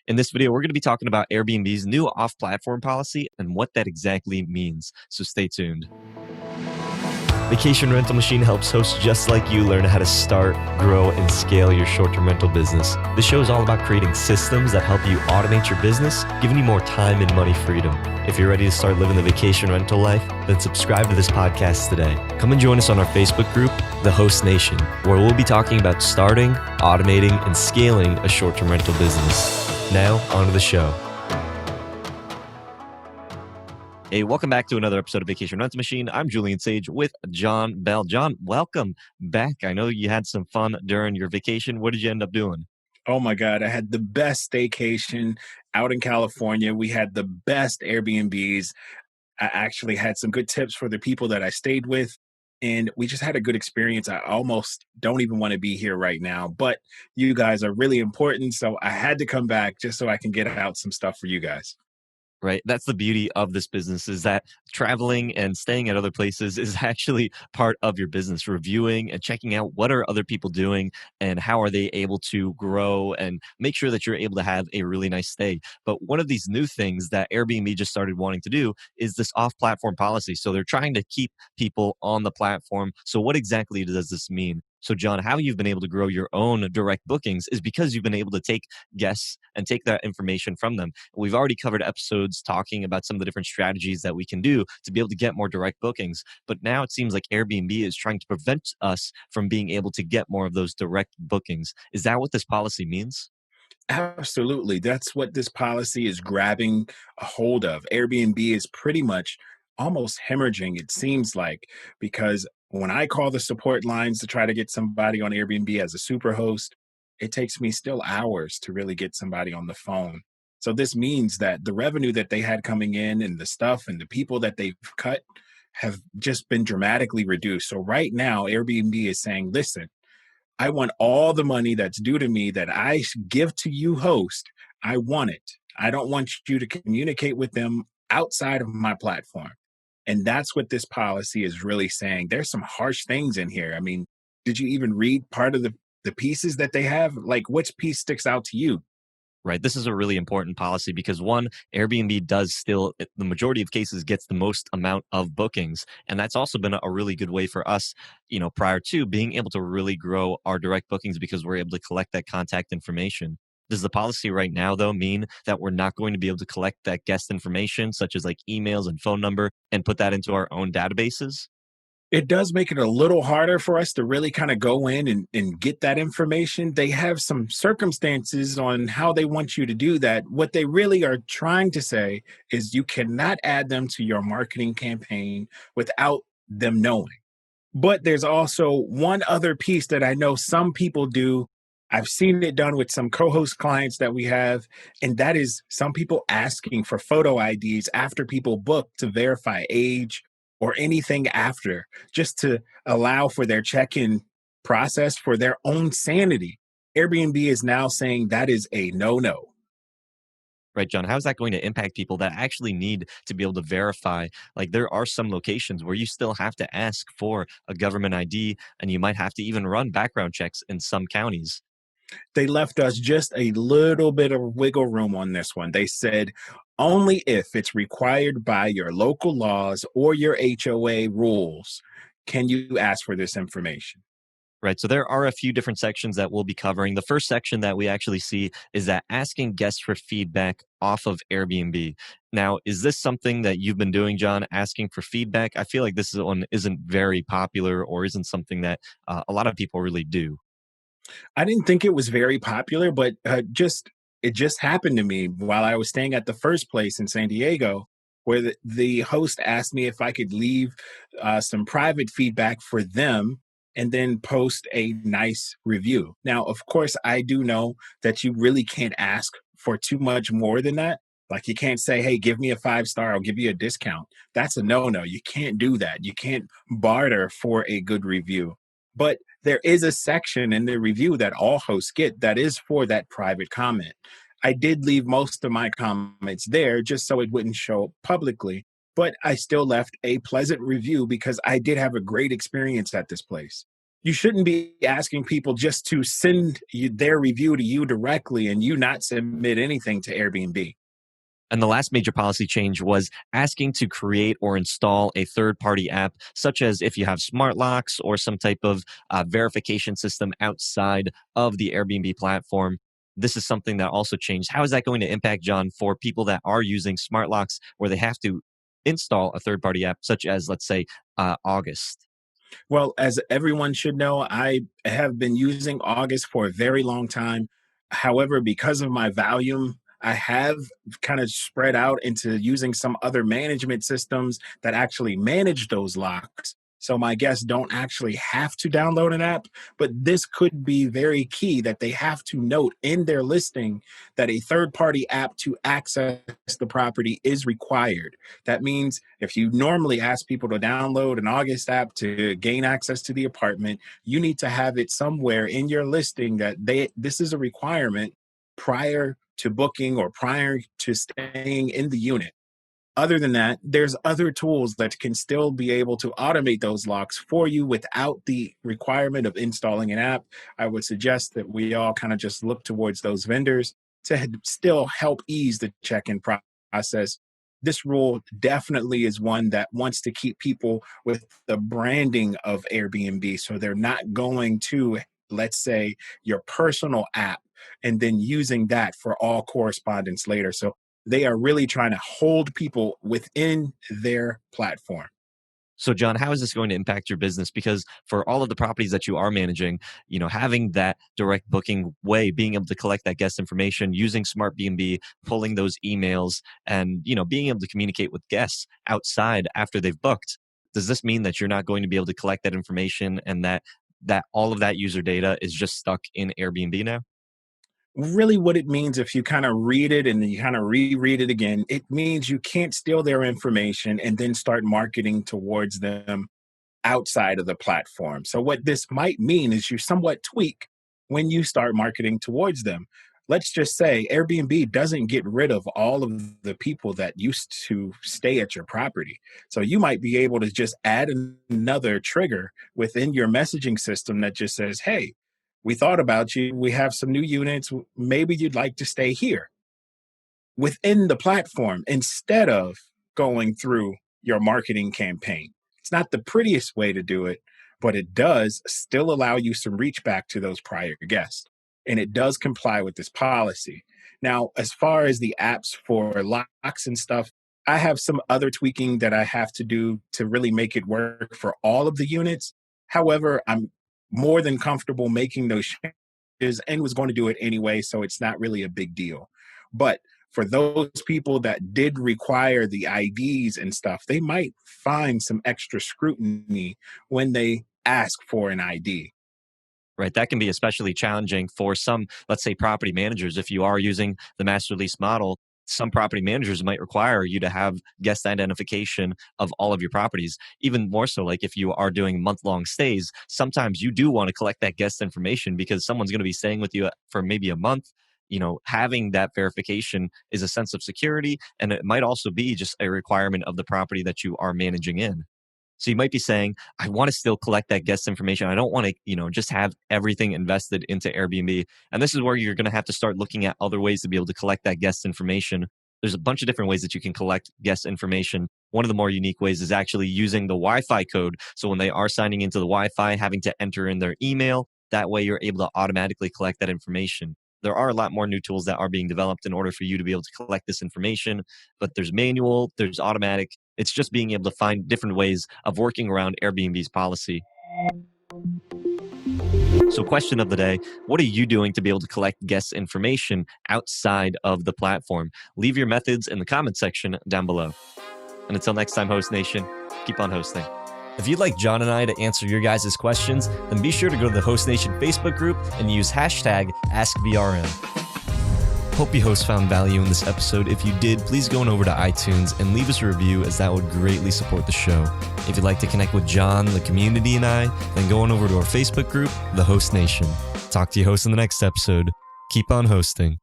In this video, we're going to be talking about Airbnb's new off-platform policy and what that exactly means. So stay tuned. Vacation Rental Machine helps hosts just like you learn how to start, grow, and scale your short-term rental business. This show is all about creating systems that help you automate your business, giving you more time and money freedom. If you're ready to start living the vacation rental life, then subscribe to this podcast today. Come and join us on our Facebook group, The Host Nation, where we'll be talking about starting, automating, and scaling a short-term rental business. Now, on to the show. Hey, welcome back to another episode of Vacation Rental Machine. I'm Julian Sage with John Bell. John, welcome back. I know you had some fun during your vacation. What did you end up doing? Oh my God, I had the best staycation out in California. We had the best Airbnbs. I actually had some good tips for the people that I stayed with, and we just had a good experience. I almost don't even want to be here right now, but you guys are really important. So I had to come back just so I can get out some stuff for you guys. Right. That's the beauty of this business, is that traveling and staying at other places is actually part of your business, reviewing and checking out what are other people doing and how are they able to grow and make sure that you're able to have a really nice stay. But one of these new things that Airbnb just started wanting to do is this off-platform policy. So they're trying to keep people on the platform. So what exactly does this mean? So, John, how you've been able to grow your own direct bookings is because you've been able to take guests and take that information from them. We've already covered episodes talking about some of the different strategies that we can do to be able to get more direct bookings. But now it seems like Airbnb is trying to prevent us from being able to get more of those direct bookings. Is that what this policy means? Absolutely. That's what this policy is grabbing a hold of. Airbnb is pretty much almost hemorrhaging, it seems like, because when I call the support lines to try to get somebody on Airbnb as a super host, it takes me still hours to really get somebody on the phone. So this means that the revenue that they had coming in and the stuff and the people that they've cut have just been dramatically reduced. So right now, Airbnb is saying, listen, I want all the money that's due to me that I give to you, host. I want it. I don't want you to communicate with them outside of my platform. And that's what this policy is really saying. There's some harsh things in here. I mean, did you even read part of the pieces that they have? Like, which piece sticks out to you? Right. This is a really important policy because one, Airbnb does still, the majority of cases, gets the most amount of bookings. And that's also been a really good way for us, prior to being able to really grow our direct bookings because we're able to collect that contact information. Does the policy right now, though, mean that we're not going to be able to collect that guest information, such as like emails and phone number, and put that into our own databases? It does make it a little harder for us to really kind of go in and get that information. They have some circumstances on how they want you to do that. What they really are trying to say is you cannot add them to your marketing campaign without them knowing. But there's also one other piece that I know some people do. I've seen it done with some co host clients that we have, and that is some people asking for photo IDs after people book to verify age or anything after, just to allow for their check in process for their own sanity. Airbnb is now saying that is a no no. Right, John, how is that going to impact people that actually need to be able to verify? Like, there are some locations where you still have to ask for a government ID, and you might have to even run background checks in some counties. They left us just a little bit of wiggle room on this one. They said only if it's required by your local laws or your HOA rules can you ask for this information. Right. So there are a few different sections that we'll be covering. The first section that we actually see is that asking guests for feedback off of Airbnb. Now, is this something that you've been doing, John, asking for feedback? I feel like this one isn't very popular or isn't something that a lot of people really do. I didn't think it was very popular, but just it just happened to me while I was staying at the first place in San Diego, where the host asked me if I could leave some private feedback for them and then post a nice review. Now, of course, I do know that you really can't ask for too much more than that. Like you can't say, "Hey, give me a 5 star. I'll give you a discount." That's a no-no. You can't do that. You can't barter for a good review. But there is a section in the review that all hosts get that is for that private comment. I did leave most of my comments there just so it wouldn't show up publicly, but I still left a pleasant review because I did have a great experience at this place. You shouldn't be asking people just to send their review to you directly and you not submit anything to Airbnb. And the last major policy change was asking to create or install a third party app, such as if you have smart locks or some type of verification system outside of the Airbnb platform. This is something that also changed. How is that going to impact, John, for people that are using smart locks where they have to install a third party app, such as, let's say, August? Well, as everyone should know, I have been using August for a very long time. However, because of my volume, I have kind of spread out into using some other management systems that actually manage those locks. So my guests don't actually have to download an app, but this could be very key that they have to note in their listing that a third party app to access the property is required. That means if you normally ask people to download an August app to gain access to the apartment, you need to have it somewhere in your listing that this is a requirement prior to booking or prior to staying in the unit. Other than that, there's other tools that can still be able to automate those locks for you without the requirement of installing an app. I would suggest that we all kind of just look towards those vendors to still help ease the check-in process. This rule definitely is one that wants to keep people with the branding of Airbnb, so they're not going to, let's say, your personal app and then using that for all correspondence later. So they are really trying to hold people within their platform. So, John, how is this going to impact your business? Because for all of the properties that you are managing, having that direct booking way, being able to collect that guest information, using Smart B&B, pulling those emails, and being able to communicate with guests outside after they've booked. Does this mean that you're not going to be able to collect that information and that all of that user data is just stuck in Airbnb now? Really, what it means, if you kind of read it and then you kind of reread it again, it means you can't steal their information and then start marketing towards them outside of the platform. So, what this might mean is you somewhat tweak when you start marketing towards them. Let's just say Airbnb doesn't get rid of all of the people that used to stay at your property. So, you might be able to just add another trigger within your messaging system that just says, hey, we thought about you. We have some new units. Maybe you'd like to stay here within the platform instead of going through your marketing campaign. It's not the prettiest way to do it, but it does still allow you some reach back to those prior guests. And it does comply with this policy. Now, as far as the apps for locks and stuff, I have some other tweaking that I have to do to really make it work for all of the units. However, I'm more than comfortable making those changes and was going to do it anyway, so it's not really a big deal. But for those people that did require the IDs and stuff, they might find some extra scrutiny when they ask for an ID. Right. That can be especially challenging for some, let's say, property managers. If you are using the master lease model, some property managers might require you to have guest identification of all of your properties. Even more so, like if you are doing month-long stays, sometimes you do want to collect that guest information because someone's going to be staying with you for maybe a month. Having that verification is a sense of security, and it might also be just a requirement of the property that you are managing in. So you might be saying, I want to still collect that guest information. I don't want to, just have everything invested into Airbnb. And this is where you're going to have to start looking at other ways to be able to collect that guest information. There's a bunch of different ways that you can collect guest information. One of the more unique ways is actually using the Wi-Fi code. So when they are signing into the Wi-Fi, having to enter in their email, that way you're able to automatically collect that information. There are a lot more new tools that are being developed in order for you to be able to collect this information, but there's manual, there's automatic. It's just being able to find different ways of working around Airbnb's policy. So, question of the day, what are you doing to be able to collect guest information outside of the platform? Leave your methods in the comment section down below. And until next time, Host Nation, keep on hosting. If you'd like John and I to answer your guys' questions, then be sure to go to the Host Nation Facebook group and use hashtag AskVRM. Hope you hosts found value in this episode. If you did, please go on over to iTunes and leave us a review, as that would greatly support the show. If you'd like to connect with John, the community, and I, then go on over to our Facebook group, The Host Nation. Talk to you hosts in the next episode. Keep on hosting.